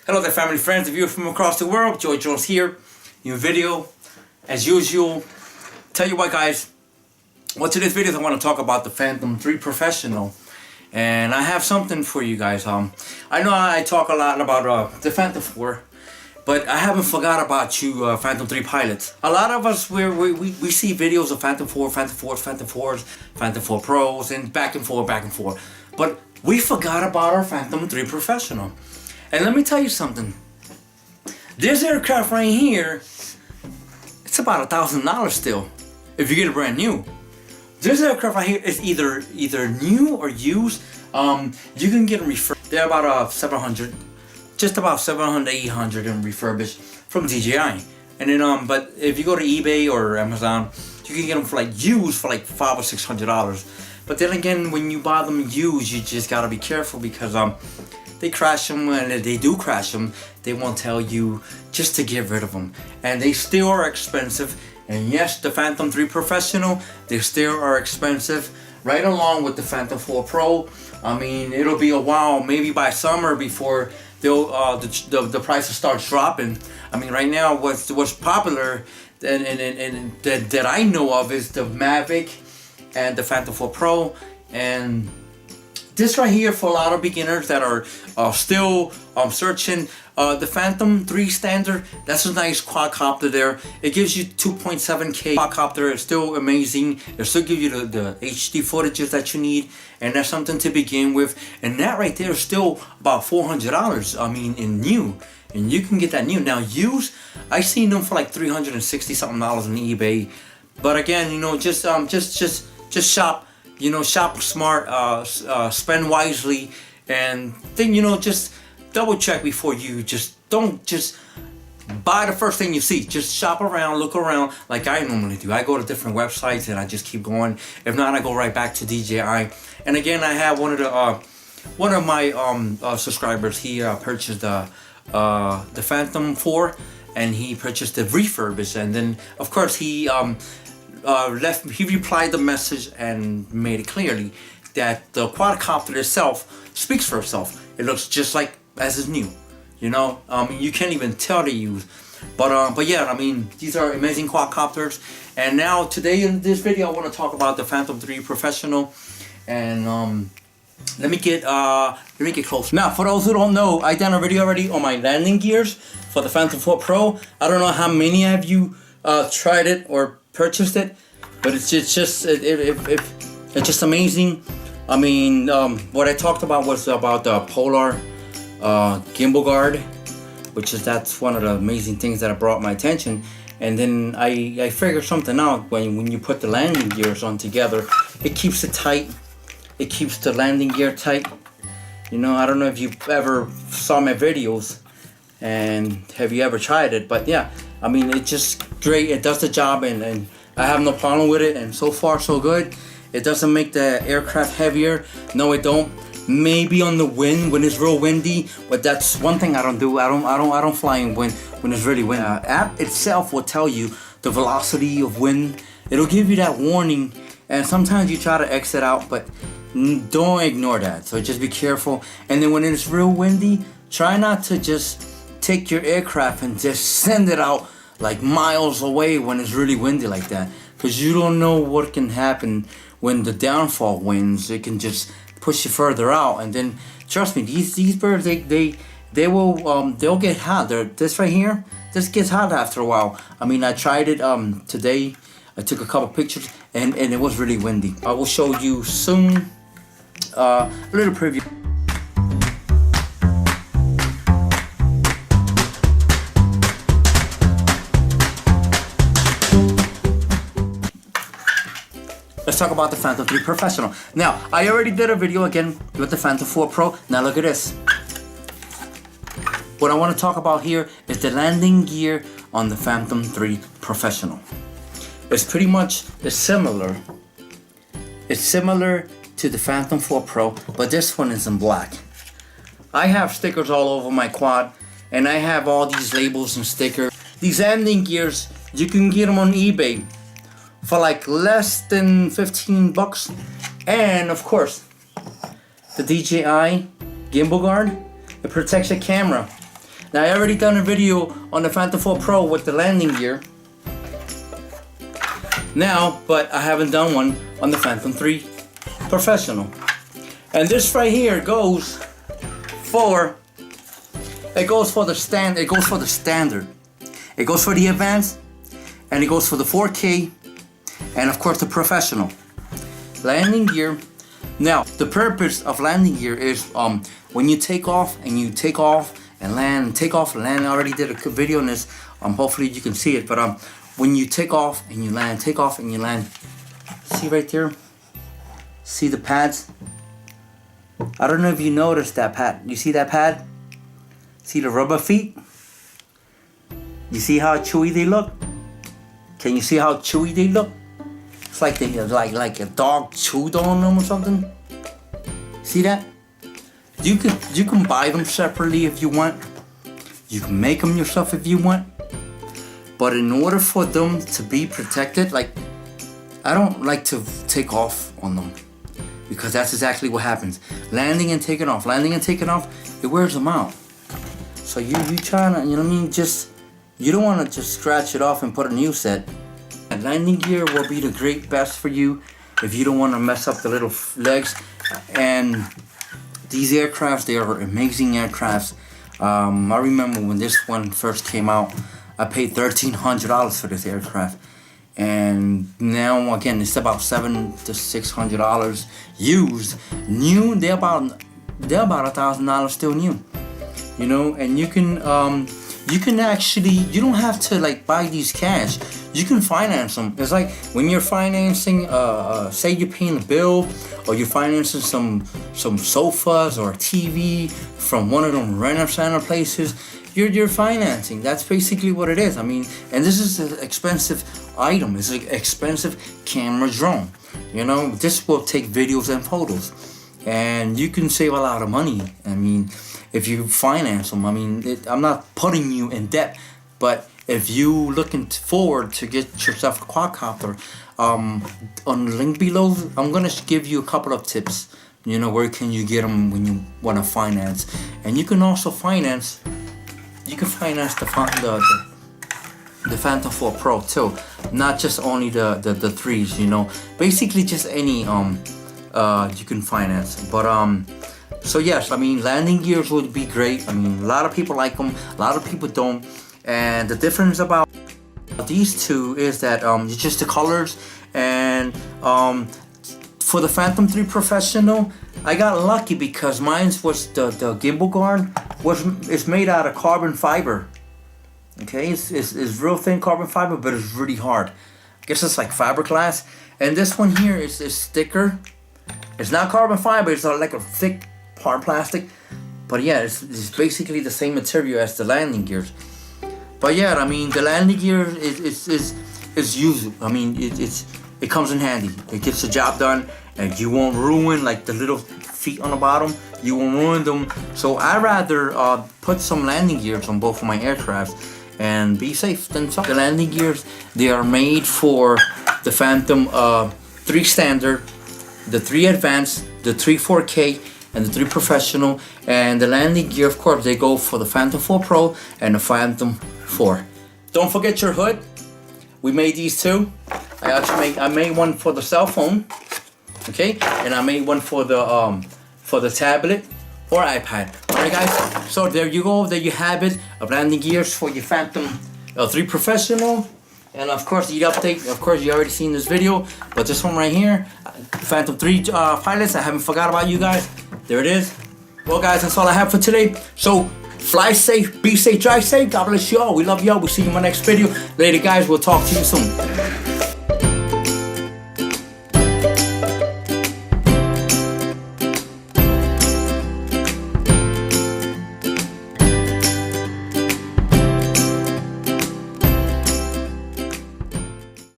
Hello there, family, friends, and viewers from across the world. Joy Jones here. New video, as usual. Tell you what, guys. Well, today's video, I want to talk about the Phantom 3 Professional, and I have something for you guys. I know I talk a lot about the Phantom 4, but I haven't forgot about you, Phantom 3 pilots. A lot of us we see videos of Phantom 4, Phantom 4s, Phantom 4s, Phantom 4 Pros, and back and forth. But we forgot about our Phantom 3 Professional. And let me tell you something. This aircraft right here, it's about $1,000 still, if you get it brand new. This aircraft right here is either new or used. You can get them refurbished. They're about 700, just about 700, 800 and refurbished from DJI. And then but if you go to eBay or Amazon, you can get them for like used for like $500 or $600. But then again, when you buy them used, you just gotta be careful because they crash them, and if they do crash them, they won't tell you just to get rid of them. And they still are expensive. And yes, the Phantom 3 Professional, they still are expensive, right along with the Phantom 4 Pro. I mean, it'll be a while, maybe by summer, before they'll the prices start dropping. I mean, right now, what's popular and that I know of is the Mavic and the Phantom 4 Pro, and this right here for a lot of beginners that are still searching. The Phantom 3 standard, that's a nice quadcopter there. It gives you 2.7K quadcopter. It's still amazing. It still gives you the HD footages that you need, and that's something to begin with. And that right there is still about $400. I mean, in new, and you can get that new. Now used, I seen them for like $360 something on eBay. But again, you know, just shop. You know, shop smart, spend wisely, and then, you know, just double check before you don't just buy the first thing you see. Just shop around, look around like I normally do. I go to different websites and I just keep going. If not, I go right back to DJI. And again, I have one of my subscribers. He purchased the Phantom 4, and he purchased the refurbished, and then of course he replied the message and made it clearly that the quadcopter itself speaks for itself. It looks just like as is new, you know. You can't even tell they use. But yeah, I mean, these are amazing quadcopters. And now today in this video, I want to talk about the Phantom 3 Professional. And let me get close. Now, for those who don't know, I done a video already on my landing gears for the Phantom 4 Pro. I don't know how many of you tried it or purchased it, but it's just amazing. I mean, what I talked about was about the Polar gimbal guard, that's one of the amazing things that brought my attention. And then I figured something out. When you put the landing gears on together, it keeps it tight. It keeps the landing gear tight. You know, I don't know if you ever saw my videos and have you ever tried it, but yeah, I mean, it's just great. It does the job, and I have no problem with it, and so far so good. It doesn't make the aircraft heavier. No, it don't. Maybe on the wind when it's real windy, but that's one thing I don't do. I don't fly in wind when it's really windy. App itself will tell you the velocity of wind. It'll give you that warning, and sometimes you try to exit out, but don't ignore that. So just be careful. And then when it's real windy, try not to just take your aircraft and just send it out like miles away when it's really windy like that, because you don't know what can happen when the downfall winds. It can just push you further out, and then trust me, these birds they'll get hot. This right here, this gets hot after a while. I mean, I tried it today. I took a couple pictures, and it was really windy. I will show you soon a little preview. Let's talk about the Phantom 3 Professional. Now, I already did a video again with the Phantom 4 Pro. Now look at this. What I want to talk about here is the landing gear on the Phantom 3 Professional. It's pretty much similar. It's similar to the Phantom 4 Pro, but this one is in black. I have stickers all over my quad, and I have all these labels and stickers. These landing gears, you can get them on eBay for like less than 15 bucks. And of course, the DJI gimbal guard, it protects your camera. Now I already done a video on the Phantom 4 Pro with the landing gear. Now, but I haven't done one on the Phantom 3 Professional. And this right here goes for the standard. It goes for the advanced, and it goes for the 4K, and of course the professional. Landing gear. Now, the purpose of landing gear is when you take off and land. I already did a video on this. Hopefully you can see it. But when you take off and you land, see right there? See the pads? I don't know if you noticed that pad. You see that pad? See the rubber feet? You see how chewy they look? Can you see how chewy they look? It's like they like a dog chewed on them or something. See that? You can buy them separately if you want. You can make them yourself if you want. But in order for them to be protected, like, I don't like to take off on them, because that's exactly what happens. Landing and taking off, it wears them out. So you trying to, you know what I mean? You don't want to just scratch it off and put a new set. And landing gear will be the great best for you if you don't want to mess up the little legs. And these aircrafts, they are amazing aircrafts. I remember when this one first came out, I paid $1,300 for this aircraft. And now again, it's about $700 to $600 used. New, they're about $1,000 still new. You know, and you can actually, you don't have to like buy these cash. You can finance them. It's like when you're financing, say you're paying a bill, or you're financing some sofas or a TV from one of them rent center places. You're financing. That's basically what it is. I mean, and this is an expensive item. It's an expensive camera drone. You know, this will take videos and photos, and you can save a lot of money. I mean, if you finance them, I mean, I'm not putting you in debt, but if you looking forward to get yourself a quadcopter, on the link below, I'm gonna give you a couple of tips. You know, where can you get them when you want to finance, and you can also finance. You can finance the Phantom 4 Pro too, not just only the threes. You know, basically just any you can finance. But so yes, I mean, landing gears would be great. I mean, a lot of people like them, a lot of people don't. And the difference about these two is that it's just the colors. And for the Phantom 3 Professional, I got lucky because mine was the gimbal guard is made out of carbon fiber. Okay, it's real thin carbon fiber, but it's really hard. I guess it's like fiberglass. And this one here is thicker. It's not carbon fiber. It's like a thick hard plastic. But yeah, it's basically the same material as the landing gears. But yeah, I mean, the landing gear is useful. I mean, it comes in handy. It gets the job done, and you won't ruin like the little feet on the bottom. You won't ruin them. So I rather put some landing gears on both of my aircrafts and be safe than sorry. The landing gears, they are made for the Phantom 3 Standard, the 3 Advanced, the 3 4K, and the 3 Professional. And the landing gear, of course, they go for the Phantom 4 Pro and the Phantom 4. Don't forget your hood. We made these two. I made one for the cell phone, okay, and I made one for the tablet or iPad. Alright guys, so there you go, there you have it, of landing gears for your Phantom 3 Professional. And of course the update, of course you already seen this video, but this one right here, Phantom 3 pilots, I haven't forgot about you guys. There it is. Well guys, that's all I have for today. So fly safe, be safe, drive safe. God bless you all. We love y'all. We'll see you in my next video. Later guys, we'll talk to you soon.